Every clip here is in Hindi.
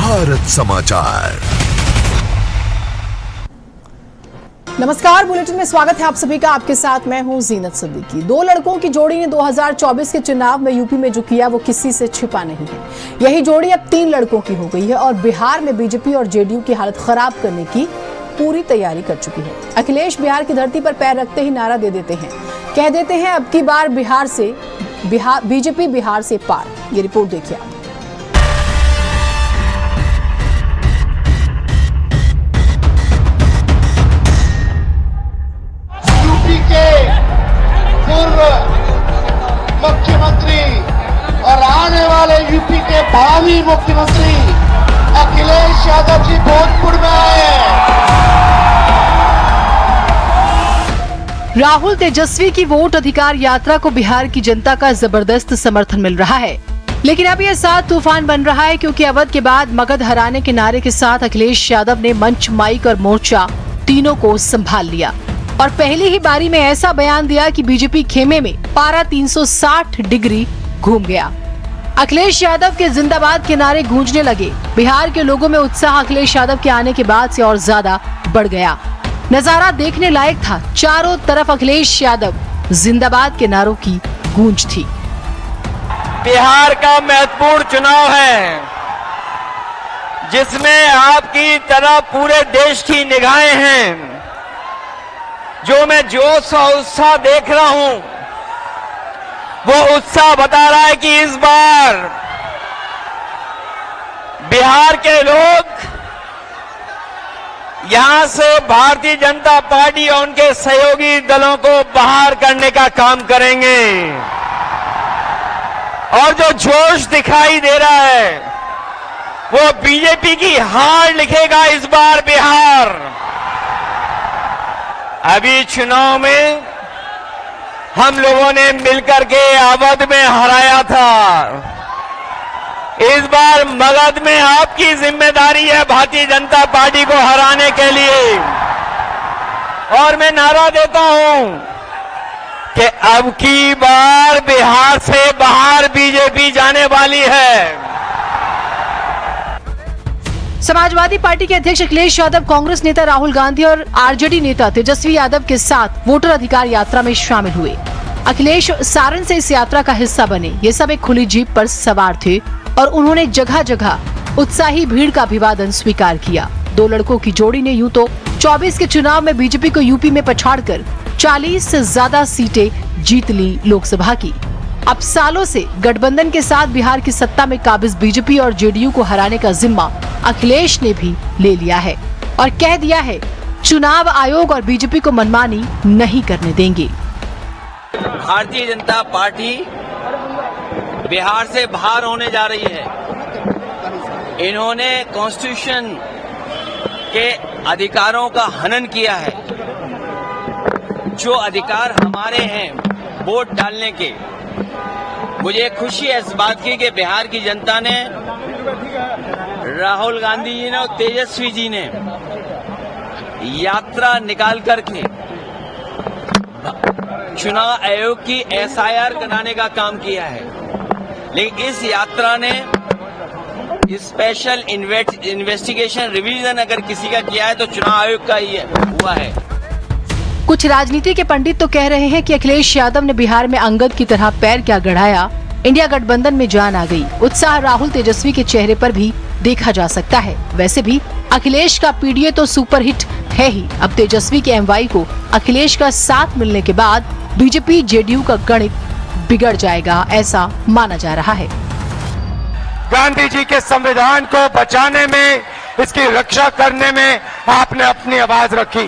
भारत समाचार। नमस्कार, बुलेटिन में स्वागत है आप सभी का। आपके साथ मैं हूं जीनत सिद्दीकी। दो लड़कों की जोड़ी ने 2024 के चुनाव में यूपी में जो किया वो किसी से छिपा नहीं है। यही जोड़ी अब 3 लड़कों की हो गई है और बिहार में बीजेपी और जेडीयू की हालत खराब करने की पूरी तैयारी कर चुकी है। अखिलेश बिहार की धरती पर पैर रखते ही नारा दे देते हैं, कह देते हैं अब की बार बीजेपी बिहार से पार। ये रिपोर्ट देखिए आप। यूपी के पूर्व मुख्यमंत्री और आने वाले यूपी के भावी मुख्यमंत्री अखिलेश यादव जी भोजपुर में आए हैं। राहुल तेजस्वी की वोट अधिकार यात्रा को बिहार की जनता का जबरदस्त समर्थन मिल रहा है, लेकिन अब यह साथ तूफान बन रहा है क्योंकि अवध के बाद मगध हराने के नारे के साथ अखिलेश यादव ने मंच, माइक और मोर्चा तीनों को संभाल लिया और पहली ही बारी में ऐसा बयान दिया कि बीजेपी खेमे में पारा 360 डिग्री घूम गया। अखिलेश यादव के जिंदाबाद के नारे गूंजने लगे। बिहार के लोगों में उत्साह अखिलेश यादव के आने के बाद से और ज्यादा बढ़ गया। नजारा देखने लायक था। चारों तरफ अखिलेश यादव जिंदाबाद के नारों की गूंज थी। बिहार का महत्वपूर्ण चुनाव है जिसमें आपकी तरह पूरे देश की निगाहें हैं। जो मैं जोश और उत्साह देख रहा हूं वो उत्साह बता रहा है कि इस बार बिहार के लोग यहां से भारतीय जनता पार्टी और उनके सहयोगी दलों को बाहर करने का काम करेंगे और जो जोश दिखाई दे रहा है वो बीजेपी की हार लिखेगा इस बार बिहार। अभी चुनाव में हम लोगों ने मिलकर के अवध में हराया था। इस बार मगध में आपकी जिम्मेदारी है भारतीय जनता पार्टी को हराने के लिए और मैं नारा देता हूं कि अब की बार बिहार से बाहर बीजेपी जाने वाली है। समाजवादी पार्टी के अध्यक्ष अखिलेश यादव कांग्रेस नेता राहुल गांधी और आरजेडी नेता तेजस्वी यादव के साथ वोटर अधिकार यात्रा में शामिल हुए। अखिलेश सारण से इस यात्रा का हिस्सा बने। ये सब एक खुली जीप पर सवार थे और उन्होंने जगह जगह उत्साही भीड़ का अभिवादन स्वीकार किया। दो लड़कों की जोड़ी ने यूं तो 24 के चुनाव में बीजेपी को यूपी में पछाड़कर 40 से ज्यादा सीटें जीत ली लोकसभा की। अब सालों से गठबंधन के साथ बिहार की सत्ता में काबिज बीजेपी और जेडीयू को हराने का जिम्मा अखिलेश ने भी ले लिया है और कह दिया है चुनाव आयोग और बीजेपी को मनमानी नहीं करने देंगे। भारतीय जनता पार्टी बिहार से बाहर होने जा रही है। इन्होंने कॉन्स्टिट्यूशन के अधिकारों का हनन किया है। जो अधिकार हमारे हैं वोट डालने के, मुझे खुशी है इस बात की कि बिहार की जनता ने, राहुल गांधी जी ने और तेजस्वी जी ने यात्रा निकाल करके चुनाव आयोग की एसआईआर कराने का काम किया है। लेकिन इस यात्रा ने स्पेशल इन्वेस्टिगेशन रिवीजन अगर किसी का किया है तो चुनाव आयोग का ही हुआ है। कुछ राजनीति के पंडित तो कह रहे हैं कि अखिलेश यादव ने बिहार में अंगद की तरह पैर क्या गड़ाया, इंडिया गठबंधन में जान आ गई। उत्साह राहुल तेजस्वी के चेहरे पर भी देखा जा सकता है। वैसे भी अखिलेश का पीडीए तो सुपरहिट है ही। अब तेजस्वी के एमवाई को अखिलेश का साथ मिलने के बाद बीजेपी जेडीयू का गणित बिगड़ जाएगा, ऐसा माना जा रहा है। गांधी जी के संविधान को बचाने में, इसकी रक्षा करने में आपने अपनी आवाज रखी।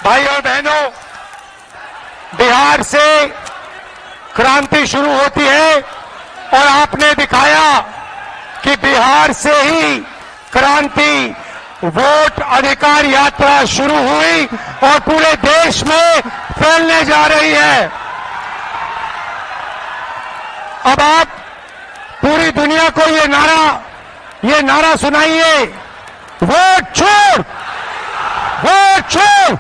भाई और बहनों, बिहार से क्रांति शुरू होती है और आपने दिखाया कि बिहार से ही क्रांति, वोट अधिकार यात्रा शुरू हुई और पूरे देश में फैलने जा रही है। अब आप पूरी दुनिया को ये नारा सुनाइए, वोट छोड़, वोट छोड़,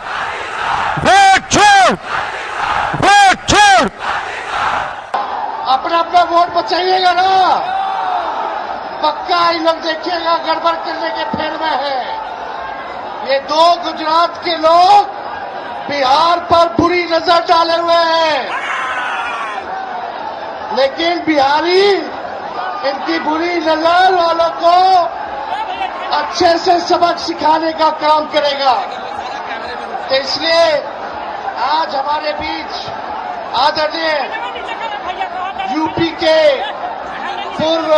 वोट छोड़, वोट छोड़। अपना अपना वोट बचाइएगा ना, पक्का इन लोग देखिएगा गड़बड़ करने के फेर में है। ये दो गुजरात के लोग बिहार पर बुरी नजर डाले हुए हैं, लेकिन बिहारी इनकी बुरी नजर वालों को अच्छे से सबक सिखाने का काम करेगा। तो इसलिए आज हमारे बीच आदरणीय यूपी के पूर्व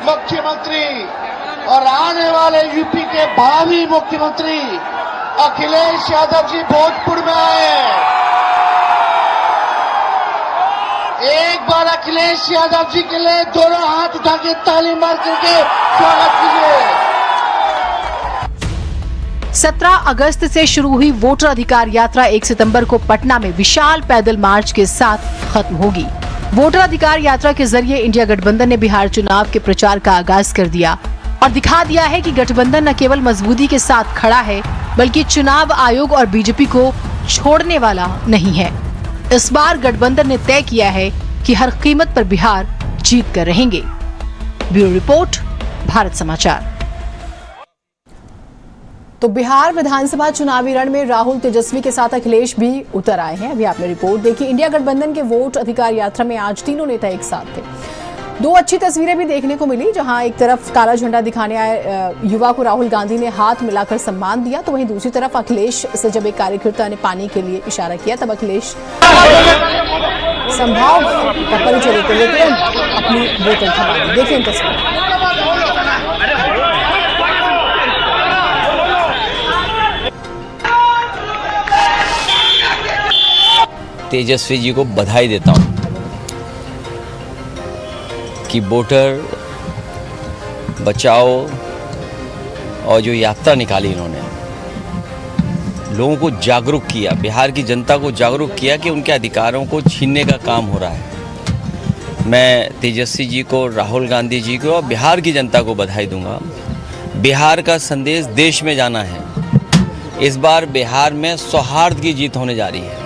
मुख्यमंत्री और आने वाले यूपी के भावी मुख्यमंत्री अखिलेश यादव जी भोजपुर में आए हैं। एक बार अखिलेश यादव जी के लिए दोनों हाथ उठा के ताली मार करके स्वागत कीजिए। 17 अगस्त से शुरू हुई वोटर अधिकार यात्रा 1 सितंबर को पटना में विशाल पैदल मार्च के साथ खत्म होगी। वोटर अधिकार यात्रा के जरिए इंडिया गठबंधन ने बिहार चुनाव के प्रचार का आगाज कर दिया और दिखा दिया है कि गठबंधन न केवल मजबूती के साथ खड़ा है, बल्कि चुनाव आयोग और बीजेपी को छोड़ने वाला नहीं है। इस बार गठबंधन ने तय किया है कि हर कीमत पर बिहार जीत कर रहेंगे। ब्यूरो रिपोर्ट, भारत समाचार। तो बिहार विधानसभा चुनावी रण में राहुल तेजस्वी के साथ अखिलेश भी उतर आए हैं। अभी आपने रिपोर्ट देखी। इंडिया गठबंधन के वोट अधिकार यात्रा में आज तीनों नेता एक साथ थे। दो अच्छी तस्वीरें भी देखने को मिली, जहां एक तरफ काला झंडा दिखाने आए युवा को राहुल गांधी ने हाथ मिलाकर सम्मान दिया, तो वहीं दूसरी तरफ अखिलेश से जब एक कार्यकर्ता ने पानी के लिए इशारा किया, तब अखिलेश संभाव का परिचय देते हुए अपनी बोतल थमा। देखिए तस्वीर। तेजस्वी जी को बधाई देता हूं कि वोटर बचाओ और जो यात्रा निकाली इन्होंने, लोगों को जागरूक किया, बिहार की जनता को जागरूक किया कि उनके अधिकारों को छीनने का काम हो रहा है। मैं तेजस्वी जी को, राहुल गांधी जी को और बिहार की जनता को बधाई दूंगा। बिहार का संदेश देश में जाना है। इस बार बिहार में सौहार्द की जीत होने जा रही है।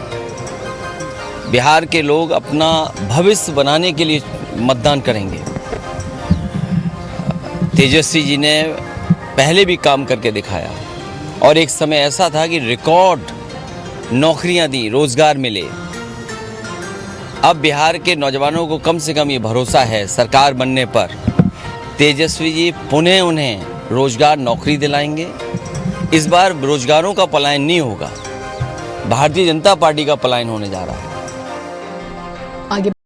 बिहार के लोग अपना भविष्य बनाने के लिए मतदान करेंगे। तेजस्वी जी ने पहले भी काम करके दिखाया और एक समय ऐसा था कि रिकॉर्ड नौकरियां दी, रोजगार मिले। अब बिहार के नौजवानों को कम से कम ये भरोसा है सरकार बनने पर, तेजस्वी जी पुनः उन्हें रोजगार, नौकरी दिलाएंगे। इस बार रोजगारों का पलायन नहीं होगा, भारतीय जनता पार्टी का पलायन होने जा रहा है। आगे